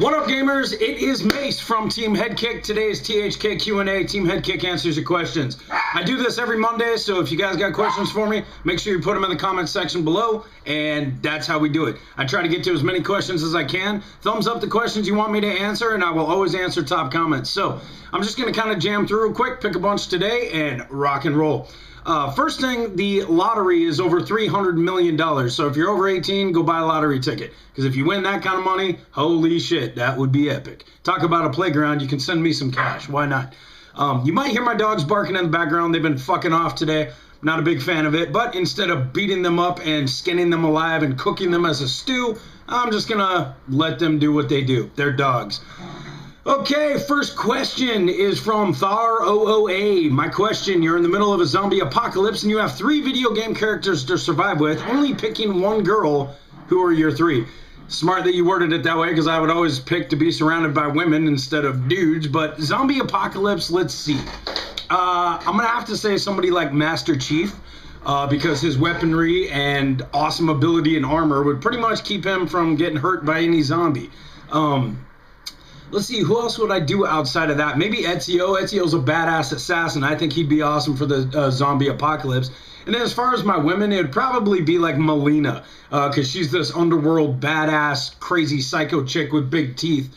What up, gamers? It is Mace from Teamheadkick. Today's THK Q&A. Teamheadkick answers your questions. I do this every Monday, so if you guys got questions for me, make sure you put them in the comments section below, and that's how we do it. I try to get to as many questions as I can. Thumbs up the questions you want me to answer, and I will always answer top comments. So I'm just going to kind of jam through real quick, pick a bunch today, and rock and roll. First thing, the lottery is over $300 million. So if you're over 18, go buy a lottery ticket. Because if you win that kind of money, holy shit, that would be epic. Talk about a playground, you can send me some cash. Why not? You might hear my dogs barking in the background. They've been fucking off today. Not a big fan of it. But instead of beating them up and skinning them alive and cooking them as a stew, I'm just going to let them do what they do. They're dogs. Okay, first question is from Thar008. My question, you're in the middle of a zombie apocalypse and you have 3 video game characters to survive with, only picking one girl. Who are your 3? Smart that you worded it that way, because I would always pick to be surrounded by women instead of dudes, but zombie apocalypse, let's see. I'm going to have to say somebody like Master Chief, because his weaponry and awesome ability and armor would pretty much keep him from getting hurt by any zombie. Let's see, who else would I do outside of that? Maybe Ezio. Ezio's a badass assassin. I think he'd be awesome for the zombie apocalypse. And then as far as my women, it would probably be like Melina, because she's this underworld badass, crazy psycho chick with big teeth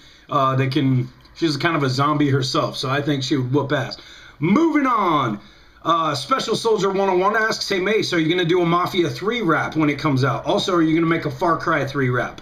she's kind of a zombie herself, so I think she would whoop ass. Moving on. Special Soldier 101 asks, hey Mace, are you going to do a Mafia 3 rap when it comes out? Also, are you going to make a Far Cry 3 rap?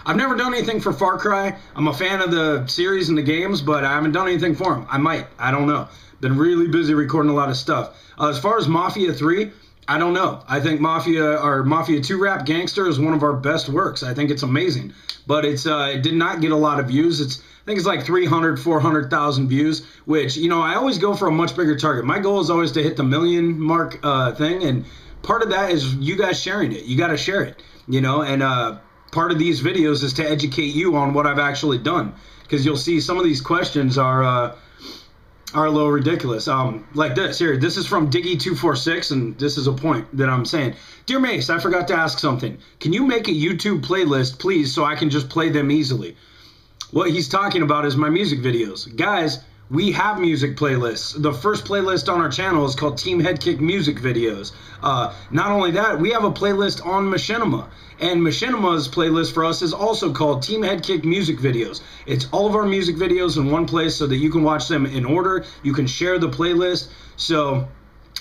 I've never done anything for Far Cry. I'm a fan of the series and the games, but I haven't done anything for them. I might. I don't know. Been really busy recording a lot of stuff. As far as Mafia 3, I don't know. I think Mafia 2 Rap Gangster is one of our best works. I think it's amazing. But it did not get a lot of views. I think it's like 300, 400,000 views, which, you know, I always go for a much bigger target. My goal is always to hit the million mark thing, and part of that is you guys sharing it. You got to share it, you know, and part of these videos is to educate you on what I've actually done, because you'll see some of these questions are a little ridiculous. Like this here. This is from Diggy246, and this is a point that I'm saying. Dear Mace, I forgot to ask something. Can you make a YouTube playlist, please, so I can just play them easily? What he's talking about is my music videos. Guys, we have music playlists. The first playlist on our channel is called Teamheadkick Music Videos. Not only that, we have a playlist on Machinima. And Machinima's playlist for us is also called Teamheadkick Music Videos. It's all of our music videos in one place so that you can watch them in order. You can share the playlist. So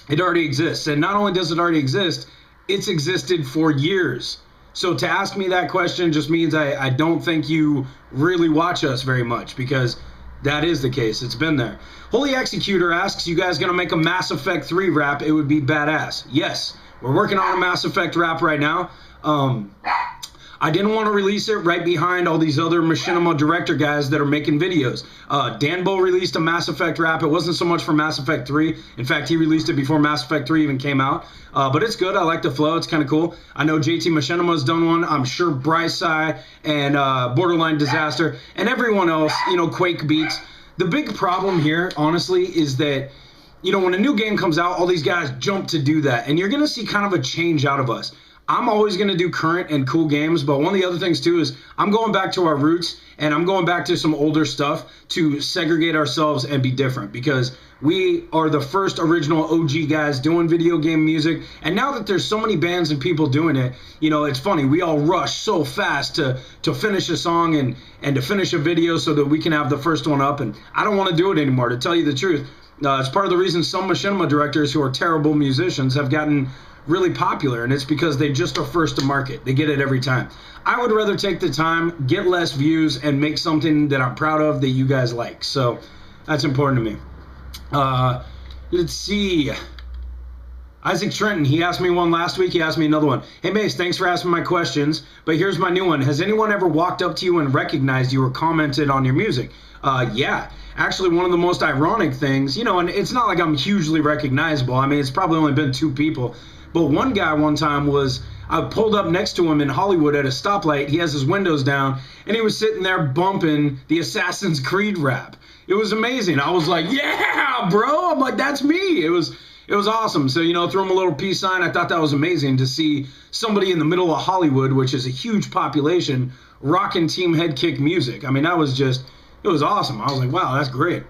it already exists. And not only does it already exist, it's existed for years. So to ask me that question just means I don't think you really watch us very much, because that is the case. It's been there. Holy Executor asks, you guys gonna make a Mass Effect 3 rap? It would be badass. Yes, we're working on a Mass Effect rap right now. I didn't want to release it right behind all these other Machinima director guys that are making videos. Danbo released a Mass Effect rap. It wasn't so much for Mass Effect 3. In fact, he released it before Mass Effect 3 even came out. But it's good. I like the flow. It's kind of cool. I know JT Machinima's done one. I'm sure Bryce and Borderline Disaster and everyone else, you know, Quake Beats. The big problem here, honestly, is that, you know, when a new game comes out, all these guys jump to do that. And you're going to see kind of a change out of us. I'm always going to do current and cool games, but one of the other things too is I'm going back to our roots, and I'm going back to some older stuff to segregate ourselves and be different, because we are the first original OG guys doing video game music. And now that there's so many bands and people doing it, you know, it's funny. We all rush so fast to finish a song and to finish a video so that we can have the first one up. And I don't want to do it anymore, to tell you the truth. It's part of the reason some Machinima directors who are terrible musicians have gotten really popular, and it's because they just are first to market. They get it every time. I would rather take the time, get less views, and make something that I'm proud of that you guys like. So that's important to me. Let's see. Isaac Trenton, he asked me one last week. He asked me another one. Hey Mace, thanks for asking my questions, but here's my new one. Has anyone ever walked up to you and recognized you or commented on your music? Yeah. Actually, one of the most ironic things, you know, and it's not like I'm hugely recognizable. I mean, it's probably only been 2 people. But one guy one time I pulled up next to him in Hollywood at a stoplight. He has his windows down, and he was sitting there bumping the Assassin's Creed rap. It was amazing. I was like, yeah, bro. I'm like, that's me. It was awesome. So, you know, threw him a little peace sign. I thought that was amazing to see somebody in the middle of Hollywood, which is a huge population, rocking Team Headkick music. I mean, that was just, it was awesome. I was like, wow, that's great.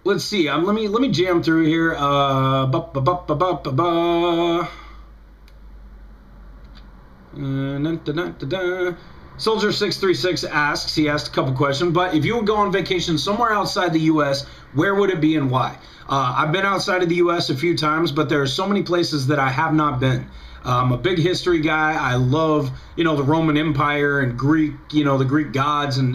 Let's see. Let me jam through here. Soldier636 asks, he asked a couple questions, but if you would go on vacation somewhere outside the U.S., where would it be and why? I've been outside of the U.S. a few times, but there are so many places that I have not been. I'm a big history guy. I love, the Roman Empire and Greek, the Greek gods and,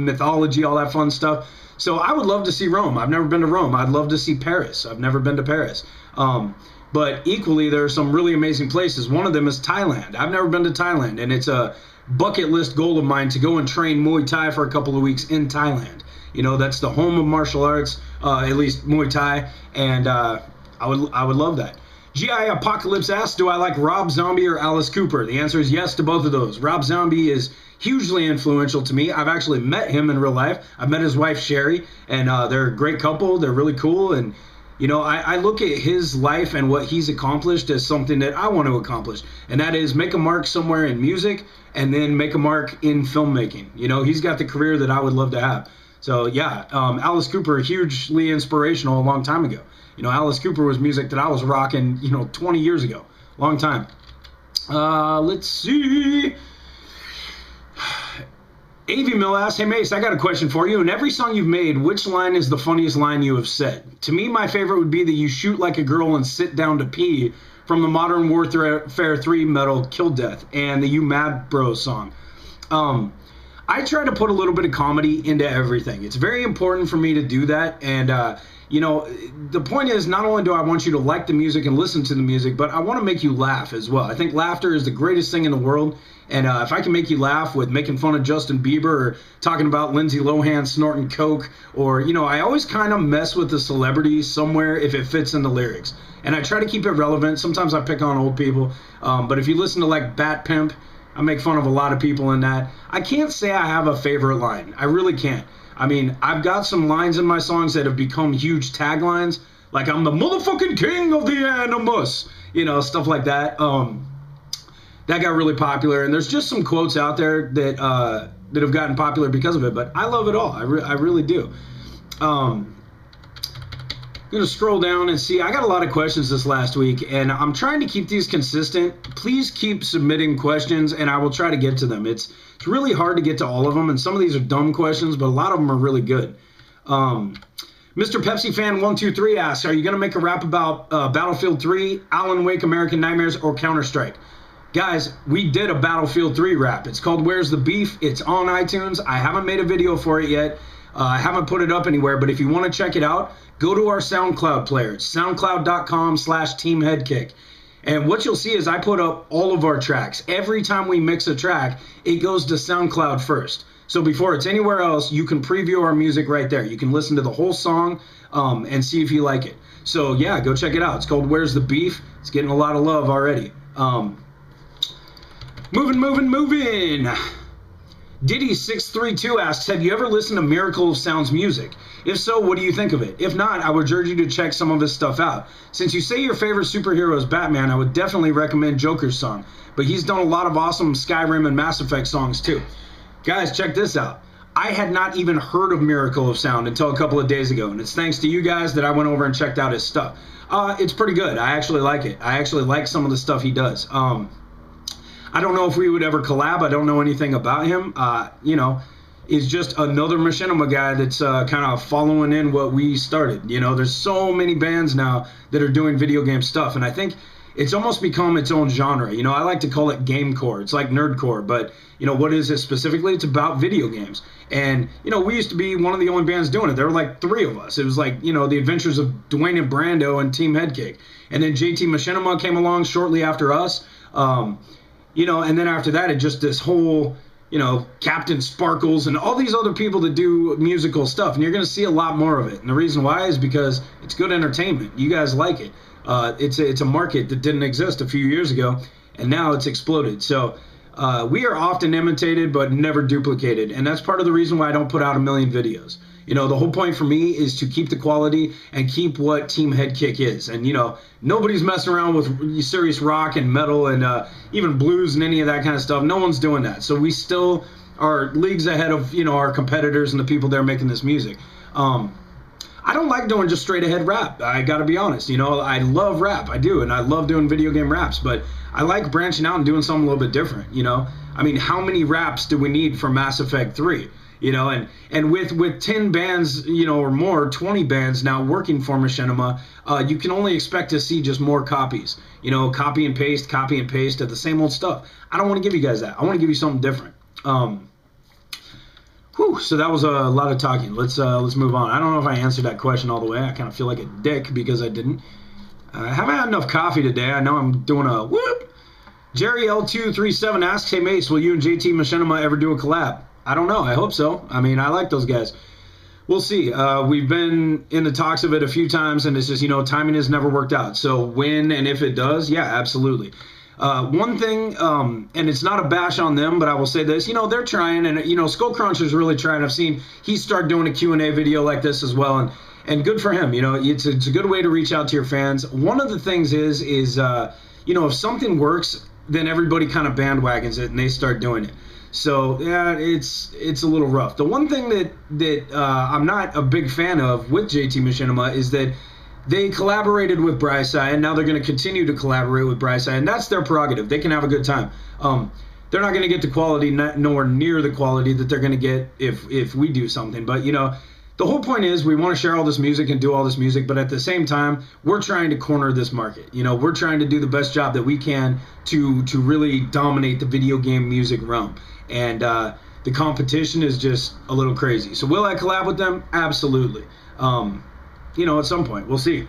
mythology, all that fun stuff. So I would love to see Rome. I've never been to Rome. I'd love to see Paris. I've never been to Paris. But equally, there are some really amazing places. One of them is Thailand. I've never been to Thailand, and it's a bucket list goal of mine to go and train Muay Thai for a couple of weeks in Thailand. That's the home of martial arts, at least Muay Thai, and I would love that. GI Apocalypse asks, do I like Rob Zombie or Alice Cooper? The answer is yes to both of those. Rob Zombie is hugely influential to me. I've actually met him in real life. I've met his wife, Sherry, and they're a great couple. They're really cool, and I look at his life and what he's accomplished as something that I want to accomplish, and that is make a mark somewhere in music and then make a mark in filmmaking. He's got the career that I would love to have. So, yeah, Alice Cooper, hugely inspirational a long time ago. Alice Cooper was music that I was rocking, 20 years ago. Long time. Let's see. AV Mill asks, hey Mace, I got a question for you. In every song you've made, which line is the funniest line you have said? To me, my favorite would be the "You shoot like a girl and sit down to pee" from the Modern Warfare 3 metal Kill Death and the You Mad Bros song. I try to put a little bit of comedy into everything. It's very important for me to do that, and the point is, not only do I want you to like the music and listen to the music, but I want to make you laugh as well. I think laughter is the greatest thing in the world, and if I can make you laugh with making fun of Justin Bieber or talking about Lindsay Lohan snorting coke, or, I always kind of mess with the celebrities somewhere if it fits in the lyrics. And I try to keep it relevant. Sometimes I pick on old people, but if you listen to, like, Bat Pimp, I make fun of a lot of people in that. I can't say I have a favorite line. I really can't. I mean, I've got some lines in my songs that have become huge taglines, like I'm the motherfucking king of the animus, stuff like that. That got really popular, and there's just some quotes out there that have gotten popular because of it, but I love it all. I really do. I'm going to scroll down and see. I got a lot of questions this last week, and I'm trying to keep these consistent. Please keep submitting questions, and I will try to get to them. It's really hard to get to all of them, and some of these are dumb questions, but a lot of them are really good. Mr. Pepsi Fan 123 asks, are you going to make a rap about Battlefield 3, Alan Wake, American Nightmares, or Counter-Strike? Guys, we did a Battlefield 3 rap. It's called Where's the Beef? It's on iTunes. I haven't made a video for it yet. I haven't put it up anywhere, but if you want to check it out, go to our SoundCloud player. It's soundcloud.com/teamheadkick. And what you'll see is I put up all of our tracks. Every time we mix a track, it goes to SoundCloud first. So before it's anywhere else, you can preview our music right there. You can listen to the whole song and see if you like it. So yeah, go check it out. It's called Where's the Beef? It's getting a lot of love already. Moving. Diddy632 asks, have you ever listened to Miracle of Sound's music? If so, what do you think of it? If not, I would urge you to check some of his stuff out. Since you say your favorite superhero is Batman, I would definitely recommend Joker's song. But he's done a lot of awesome Skyrim and Mass Effect songs too. Guys, check this out. I had not even heard of Miracle of Sound until a couple of days ago, and it's thanks to you guys that I went over and checked out his stuff. It's pretty good. I actually like it. I actually like some of the stuff he does. I don't know if we would ever collab. I don't know anything about him. He's just another machinima guy that's kind of following in what we started. There's so many bands now that are doing video game stuff, and I think it's almost become its own genre. I like to call it gamecore. It's like nerdcore, but what is it specifically? It's about video games. And we used to be one of the only bands doing it. There were like 3 of us. It was like the adventures of Dwayne and Brando and Teamheadkick, and then JT Machinima came along shortly after us. And then after that, it just this whole, Captain Sparkles and all these other people that do musical stuff. And you're going to see a lot more of it. And the reason why is because it's good entertainment. You guys like it. It's a market that didn't exist a few years ago, and now it's exploded. So we are often imitated but never duplicated. And that's part of the reason why I don't put out a million videos. You know, the whole point for me is to keep the quality and keep what Teamheadkick is. And, you know, nobody's messing around with serious rock and metal and even blues and any of that kind of stuff. No one's doing that. So we still are leagues ahead of, you know, our competitors and the people that are making this music. I don't like doing just straight ahead rap. I got to be honest. You know, I love rap. I do. And I love doing video game raps. But I like branching out and doing something a little bit different, you know. I mean, how many raps do we need for Mass Effect 3? You know, and with 10 bands, you know, or more, 20 bands now working for Machinima, you can only expect to see just more copies. You know, copy and paste of the same old stuff. I don't want to give you guys that. I want to give you something different. So that was a lot of talking. Let's move on. I don't know if I answered that question all the way. I kind of feel like a dick because I didn't. I haven't had enough coffee today. I know I'm doing a whoop. Jerry L237 asks, hey Mace, will you and JT Machinima ever do a collab? I don't know. I hope so. I mean, I like those guys. We'll see. We've been in the talks of it a few times, and it's just, you know, timing has never worked out. So when and if it does, yeah, absolutely. One thing, and it's not a bash on them, but I will say this, you know, they're trying, and, you know, Skullcruncher's really trying. I've seen he start doing a Q&A video like this as well, and good for him. You know, it's a good way to reach out to your fans. One of the things is you know, if something works, then everybody kind of bandwagons it, and they start doing it. So yeah, it's a little rough. The one thing that I'm not a big fan of with JT Machinima is that they collaborated with Brysai, and now they're going to continue to collaborate with Brysai, and that's their prerogative. They can have a good time. They're not going to get the quality, nowhere near the quality that they're going to get if we do something. But, you know, the whole point is we want to share all this music and do all this music, but at the same time, we're trying to corner this market. You know, we're trying to do the best job that we can to really dominate the video game music realm. And the competition is just a little crazy. So will I collab with them? Absolutely. You know, at some point. We'll see.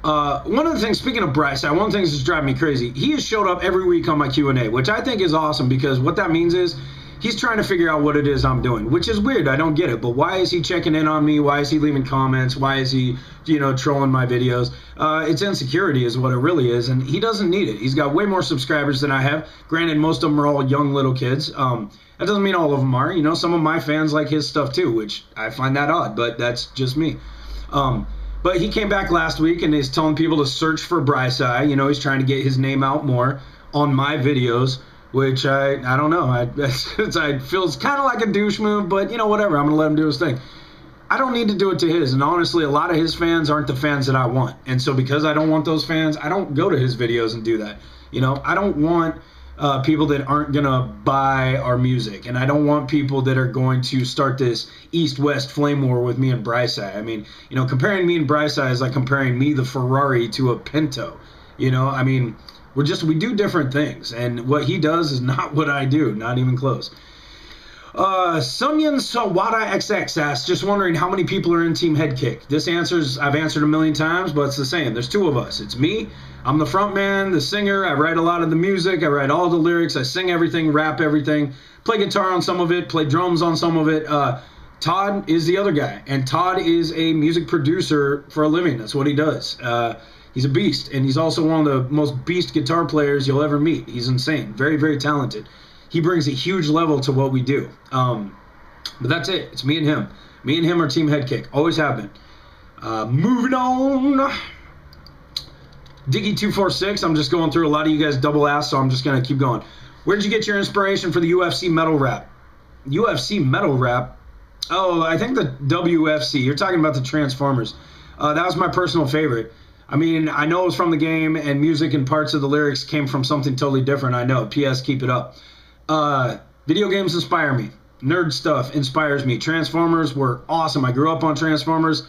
One of the things, speaking of Bryce, one of the things that's driving me crazy, he has showed up every week on my Q&A, which I think is awesome because what that means is he's trying to figure out what it is I'm doing, which is weird. I don't get it. But why is he checking in on me? Why is he leaving comments? Why is he, you know, trolling my videos? It's insecurity is what it really is, and he doesn't need it. He's got way more subscribers than I have. Granted, most of them are all young little kids. That doesn't mean all of them are. You know, some of my fans like his stuff too, which I find that odd, but that's just me. But he came back last week and is telling people to search for Brysai. You know, he's trying to get his name out more on my videos, which I don't know. It feels kind of like a douche move, but, you know, whatever. I'm going to let him do his thing. I don't need to do it to his. And honestly, a lot of his fans aren't the fans that I want. And so because I don't want those fans, I don't go to his videos and do that. You know, I don't want people that aren't going to buy our music. And I don't want people that are going to start this east-west flame war with me and Brysai. I mean, you know, comparing me and Brysai is like comparing me, the Ferrari, to a Pinto. You know, I mean, we do different things. And what he does is not what I do, not even close. Sunyan Sawada XX asks, just wondering how many people are in Teamheadkick. This I've answered a million times, but it's the same. There's two of us. It's me. I'm the front man, the singer. I write a lot of the music. I write all the lyrics. I sing everything, rap everything, play guitar on some of it, play drums on some of it. Todd is the other guy, and Todd is a music producer for a living. That's what he does. He's a beast, and he's also one of the most beast guitar players you'll ever meet. He's insane. Very, very talented. He brings a huge level to what we do. But that's it. It's me and him. Me and him are Teamheadkick. Always have been. Moving on. Diggy246. I'm just going through a lot of you guys double ass, so I'm just going to keep going. Where did you get your inspiration for the UFC metal rap? UFC metal rap? Oh, I think the WFC. You're talking about the Transformers. That was my personal favorite. I mean, I know it was from the game, and music and parts of the lyrics came from something totally different. I know. P.S. Keep it up. Video games inspire me. Nerd stuff inspires me. Transformers were awesome. I grew up on Transformers.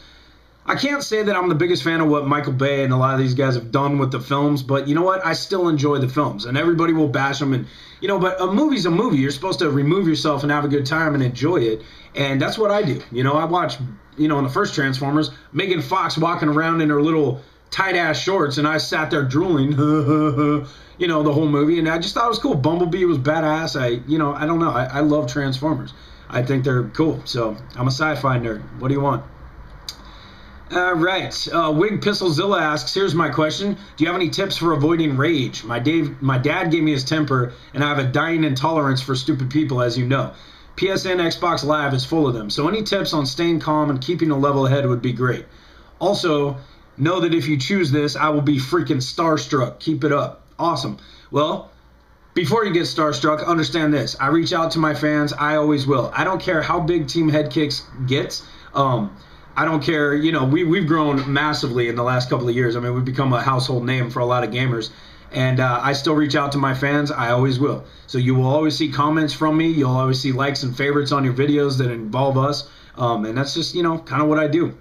I can't say that I'm the biggest fan of what Michael Bay and a lot of these guys have done with the films, but you know what? I still enjoy the films, and everybody will bash them. And you know, but a movie's a movie. You're supposed to remove yourself and have a good time and enjoy it, and that's what I do. You know, I watch, you know, in the first Transformers, Megan Fox walking around in her little tight-ass shorts, and I sat there drooling, you know, the whole movie, and I just thought it was cool. Bumblebee was badass. I don't know. I love Transformers. I think they're cool, so I'm a sci-fi nerd. What do you want? All right. Wig Pistolzilla asks, here's my question. Do you have any tips for avoiding rage? My dad gave me his temper, and I have a dying intolerance for stupid people, as you know. PSN Xbox Live is full of them. So any tips on staying calm and keeping a level head would be great. Also, know that if you choose this, I will be freaking starstruck. Keep it up. Awesome. Well, before you get starstruck, understand this. I reach out to my fans. I always will. I don't care how big Team Headkicks gets. I don't care. You know, we've grown massively in the last couple of years. I mean, we've become a household name for a lot of gamers. And I still reach out to my fans. I always will. So you will always see comments from me. You'll always see likes and favorites on your videos that involve us. And that's just, you know, kind of what I do.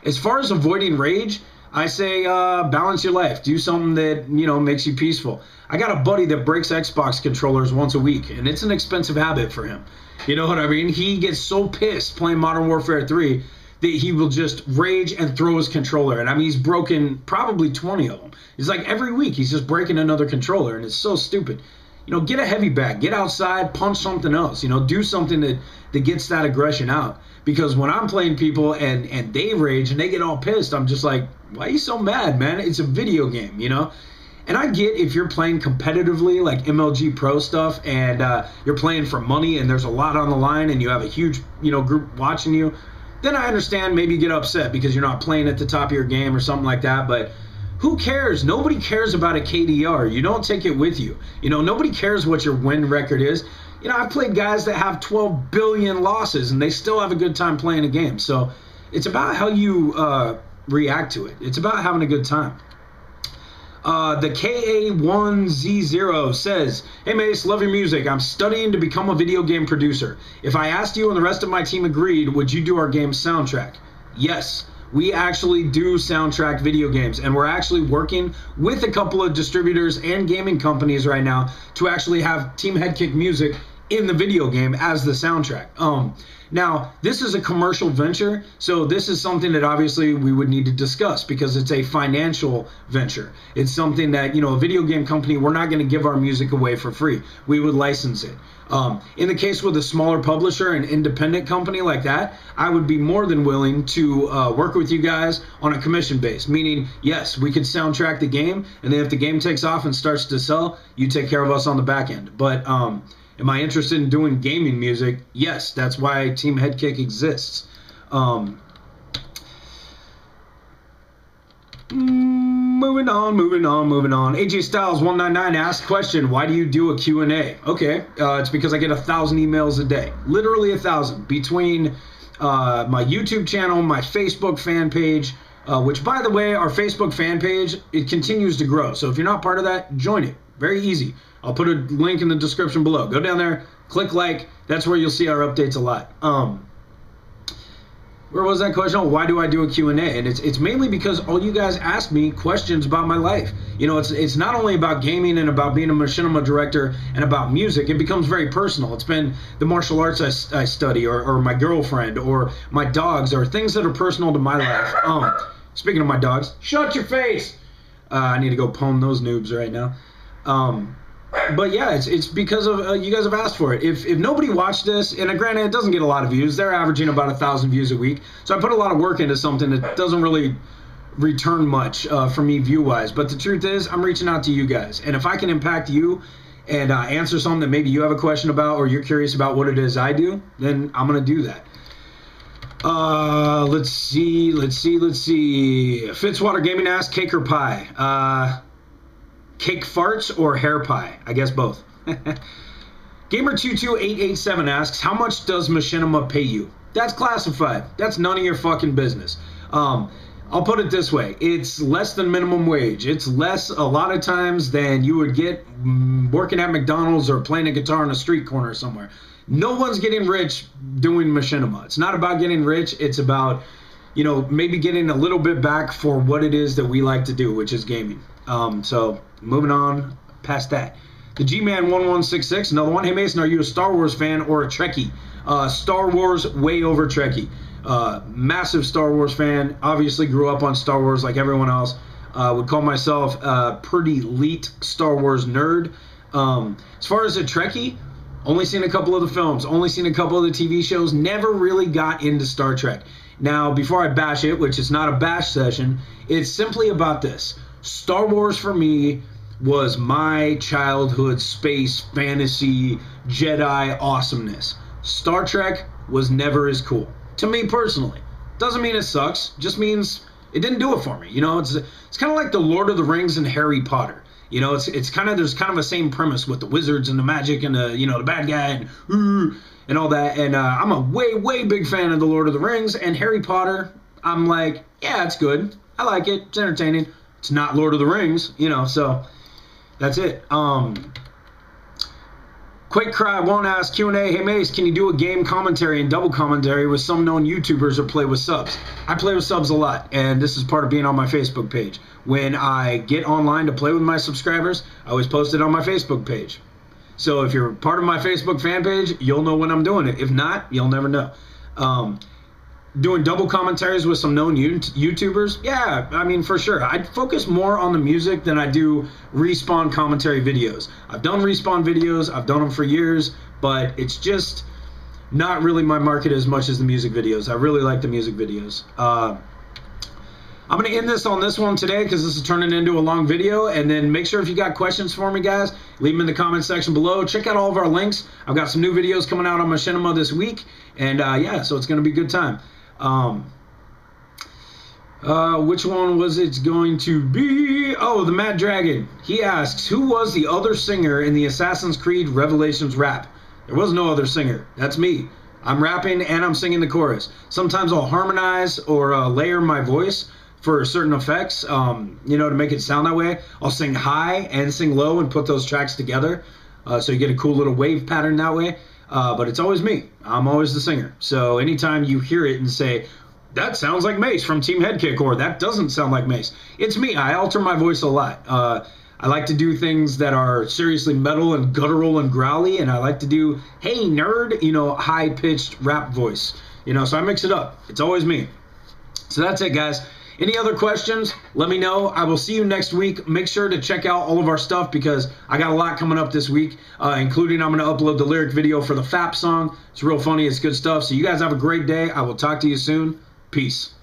As far as avoiding rage, I say balance your life. Do something that, you know, makes you peaceful. I got a buddy that breaks Xbox controllers once a week, and it's an expensive habit for him. You know what I mean? He gets so pissed playing Modern Warfare 3 that he will just rage and throw his controller. And I mean, he's broken probably 20 of them. It's like every week he's just breaking another controller, and it's so stupid. You know, get a heavy bag, get outside, punch something else. You know, do something that gets that aggression out. Because when I'm playing people and they rage and they get all pissed, I'm just like, why are you so mad, man? It's a video game, you know? And I get if you're playing competitively, like MLG Pro stuff, and you're playing for money and there's a lot on the line and you have a huge, you know, group watching you, then I understand maybe you get upset because you're not playing at the top of your game or something like that. But who cares? Nobody cares about a KDR. You don't take it with you. You know, nobody cares what your win record is. You know, I've played guys that have 12 billion losses and they still have a good time playing a game. So it's about how you react to it. It's about having a good time. The KA1Z0 says, hey Mace, love your music. I'm studying to become a video game producer. If I asked you and the rest of my team agreed, would you do our game's soundtrack? Yes, we actually do soundtrack video games, and we're actually working with a couple of distributors and gaming companies right now to actually have Team Headkick music in the video game as the soundtrack. Now, this is a commercial venture, so this is something that obviously we would need to discuss because it's a financial venture. It's something that, you know, a video game company, we're not going to give our music away for free. We would license it. In the case with a smaller publisher, an independent company like that, I would be more than willing to work with you guys on a commission base, meaning, yes, we could soundtrack the game, and then if the game takes off and starts to sell, you take care of us on the back end. But am I interested in doing gaming music? Yes, that's why Team Headkick exists. Moving on. AJ Styles 199 asks, question, why do you do a Q&A? Okay, it's because I get 1,000 emails a day. Literally 1,000 between my YouTube channel, my Facebook fan page, which, by the way, our Facebook fan page, it continues to grow. So if you're not part of that, join it. Very easy. I'll put a link in the description below. Go down there, click like. That's where you'll see our updates a lot. Where was that question? Oh, why do I do a Q&A? And it's mainly because all you guys ask me questions about my life. You know, it's not only about gaming and about being a machinima director and about music. It becomes very personal. It's been the martial arts I study, or my girlfriend, or my dogs, or things that are personal to my life. Speaking of my dogs, shut your face. I need to go pwn those noobs right now. But yeah, it's because of you guys have asked for it. If nobody watched this, and granted it doesn't get a lot of views, they're averaging about 1,000 views a week. So I put a lot of work into something that doesn't really return much for me view-wise. But the truth is, I'm reaching out to you guys, and if I can impact you and answer something that maybe you have a question about or you're curious about what it is I do, then I'm gonna do that. Let's see. Fitzwater Gaming asks, cake or pie? Cake farts or hair pie? I guess both. Gamer22887 asks, how much does Machinima pay you? That's classified. That's none of your fucking business. I'll put it this way. It's less than minimum wage. It's less a lot of times than you would get working at McDonald's or playing a guitar on a street corner somewhere. No one's getting rich doing Machinima. It's not about getting rich. It's about, you know, maybe getting a little bit back for what it is that we like to do, which is gaming. So moving on past that. The G-Man1166, another one. Hey Mason, are you a Star Wars fan or a Trekkie? Star Wars way over Trekkie. Massive Star Wars fan. Obviously grew up on Star Wars like everyone else. Would call myself a pretty elite Star Wars nerd. As far as a Trekkie, only seen a couple of the films, only seen a couple of the TV shows, never really got into Star Trek. Now, before I bash it, which is not a bash session, it's simply about this. Star Wars for me was my childhood space fantasy Jedi awesomeness. Star Trek was never as cool to me personally. Doesn't mean it sucks, just means it didn't do it for me. You know, it's kind of like the Lord of the Rings and Harry Potter. You know, it's kind of, there's kind of a same premise with the wizards and the magic and the, you know, the bad guy and all that. And I'm a way big fan of the Lord of the Rings, and Harry Potter, I'm like, yeah, it's good. I like it. It's entertaining. It's not Lord of the Rings, you know, so that's it. Quick Cry won't ask Q&A. Hey Mace, can you do a game commentary and double commentary with some known YouTubers or play with subs? I play with subs a lot, and this is part of being on my Facebook page. When I get online to play with my subscribers, I always post it on my Facebook page. So if you're part of my Facebook fan page, you'll know when I'm doing it. If not, you'll never know. Doing double commentaries with some known YouTubers? Yeah, I mean, for sure. I'd focus more on the music than I do Respawn commentary videos. I've done Respawn videos. I've done them for years, but it's just not really my market as much as the music videos. I really like the music videos. I'm going to end this on this one today because this is turning into a long video. And then make sure if you got questions for me, guys, leave them in the comment section below. Check out all of our links. I've got some new videos coming out on Machinima this week. And yeah, so it's going to be a good time. Which one was it going to be? Oh, the Mad Dragon. He asks, who was the other singer in the Assassin's Creed Revelations rap? There was no other singer. That's me. I'm rapping and I'm singing the chorus. Sometimes I'll harmonize or layer my voice for certain effects, you know, to make it sound that way. I'll sing high and sing low and put those tracks together, so you get a cool little wave pattern that way. But it's always me. I'm always the singer. So anytime you hear it and say, that sounds like Mace from Teamheadkick, or that doesn't sound like Mace, it's me. I alter my voice a lot. I like to do things that are seriously metal and guttural and growly, and I like to do, hey, nerd, you know, high-pitched rap voice. You know, so I mix it up. It's always me. So that's it, guys. Any other questions, let me know. I will see you next week. Make sure to check out all of our stuff because I got a lot coming up this week, including I'm going to upload the lyric video for the FAP song. It's real funny. It's good stuff. So you guys have a great day. I will talk to you soon. Peace.